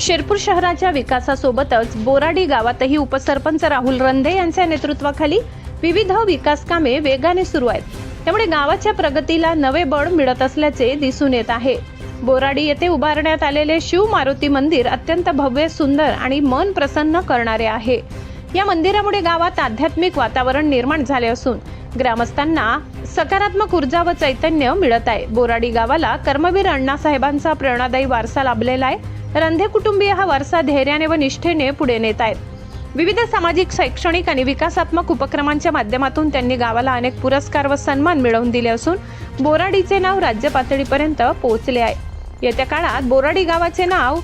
शिरपूर शहराच्या विकासासोबतच बोराडी गावातही उपसरपंच राहुल रंधे यांच्या नेतृत्वाखाली विविध विकास कामे वेगाने सुरू आहेत. त्यामुळे गावाच्या प्रगतीला नवे बळ मिळत असल्याचे दिसून येत आहे. बोराडी येथे उभारण्यात आलेले शिव मारुती मंदिर अत्यंत भव्य, सुंदर आणि मन प्रसन्न करणारे आहे. या मंदिरामुळे गावात आध्यात्मिक वातावरण निर्माण झाले असून ग्रामस्थांना सकारात्मक ऊर्जा व चैतन्य मिळत आहे. बोराडी गावाला कर्मवीर अण्णासाहेबांचा प्रेरणादायी वारसा लाभलेला आहे. रंधे कुटुंबीय हा वारसा धैर्याने व निष्ठेने पुढे नेत आहेत. विविध सामाजिक, शैक्षणिक आणि विकासात्मक उपक्रमांच्या माध्यमातून त्यांनी गावाला अनेक पुरस्कार व सन्मान मिळवून दिले असून बोराडीचे नाव राज्य पातळीपर्यंत पोहोचले आहे. येत्या काळात बोराडी गावाचे नाव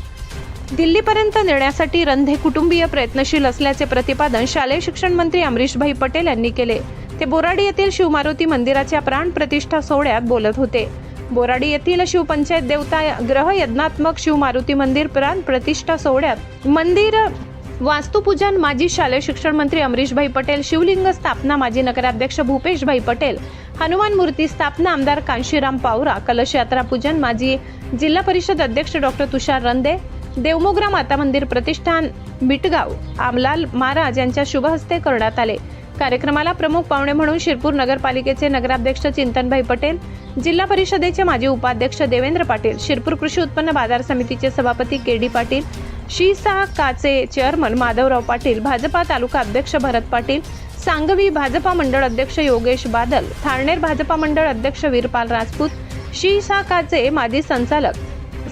दिल्लीपर्यंत नेण्यासाठी रंधे कुटुंबीय प्रयत्नशील असल्याचे प्रतिपादन शालेय शिक्षण मंत्री अमरीशभाई पटेल यांनी केले. ते बोराडी येथील शिवमारुती मंदिराच्या प्राण प्रतिष्ठा सोहळ्यात बोलत होते. बोराडी येथील शिवपंचायत देवता ग्रह यज्ञात्मक शिवमारुती मंदिर प्राण प्रतिष्ठा सोहळ्यात मंदिर वास्तुपूजन माजी शालेय शिक्षण मंत्री अमरीशभाई पटेल, शिवलिंग स्थापना माजी नगराध्यक्ष भूपेशभाई पटेल, हनुमान मूर्ती स्थापना आमदार कांशीराम पावरा, कलश यात्रा पूजन माजी जिल्हा परिषद अध्यक्ष डॉक्टर तुषार रंधे, देवमोगरा माता मंदिर प्रतिष्ठान मिटगाव आमलाल महाराज यांच्या शुभ हस्ते करण्यात आले. कार्यक्रमाला प्रमुख पाहुणे म्हणून शिरपूर नगरपालिकेचे नगराध्यक्ष चिंतनभाई पटेल, जिल्हा परिषदेचे माजी उपाध्यक्ष देवेंद्र पाटील, शिरपूर कृषी उत्पन्न बाजार समितीचे सभापती केडी पाटील, शी6 काचे चेअरमन माधवराव पाटील, भाजपा तालुका अध्यक्ष भरत पाटील, सांगवी भाजपा मंडळ अध्यक्ष योगेश बादल, थारनेर भाजपा मंडळ अध्यक्ष वीरपाल राजपूत, शी6 काचे माजी संचालक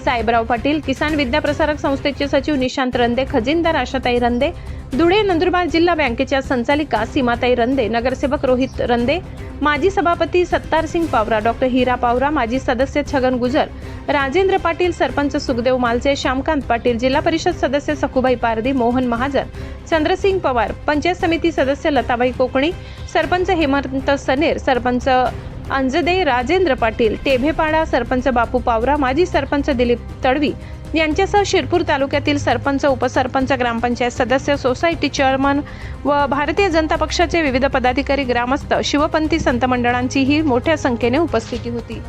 साहेबराव पाटील, किसान विद्या प्रसारक संस्थेचे सचिव निशांत रंधे, खजिनदार आशाताई रंधे, धुळे नंदुरबार जिल्हा बँकेच्या संचालिका सीमाताई रंधे, नगरसेवक रोहित रंधे, माजी सभापती सत्तारसिंग पावरा, डॉक्टर हिरा पावरा, माजी सदस्य छगन गुजर, राजेंद्र पाटील, सरपंच सुखदेव मालचे, श्यामकांत पाटील, जिल्हा परिषद सदस्य सखुबाई पारधी, मोहन महाजन, चंद्रसिंग पवार, पंचायत समिती सदस्य लताबाई कोकणी, सरपंच हेमंत सनेर, सरपंच अंजदे राजेंद्र पाटील, टेभेपाडा, सरपंच बापू पावरा, माजी सरपंच दिलीप तडवी यांच्यासह शिरपूर तालुक्यातील सरपंच, उपसरपंच, ग्रामपंचायत सदस्य, सोसायटी चेअरमन व भारतीय जनता पक्षाचे विविध पदाधिकारी, ग्रामस्थ, शिवपंथी संत मंडळांचीही मोठ्या संख्येने उपस्थिती होती.